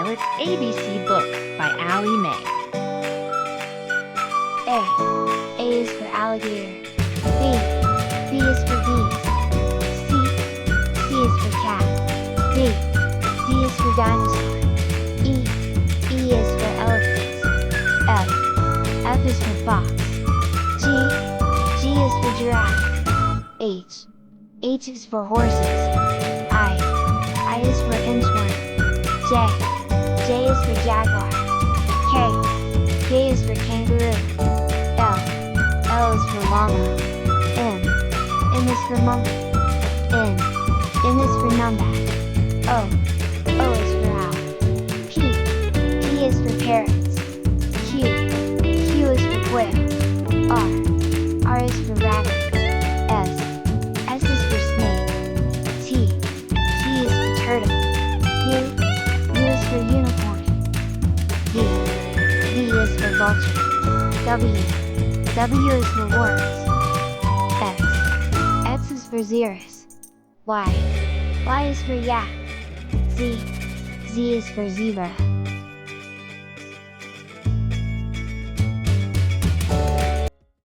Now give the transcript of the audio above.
Alex ABC book by Allie Mae. A is for alligator. B is for bees. C is for cat. D is for dinosaur. E is for elephants. F is for fox. G is for giraffe. H is for horses. I is for inchworm. J is for jaguar. K is for kangaroo. L is for llama. M is for monkey. N is for numbat. O is for owl. P is for parrots. Q is for quail. R is for rabbit. S is for snake. T is for turtle. U is for unicorn. V is for vulture. W is for worms. X is for xeris. Y is for yak. Z is for zebra.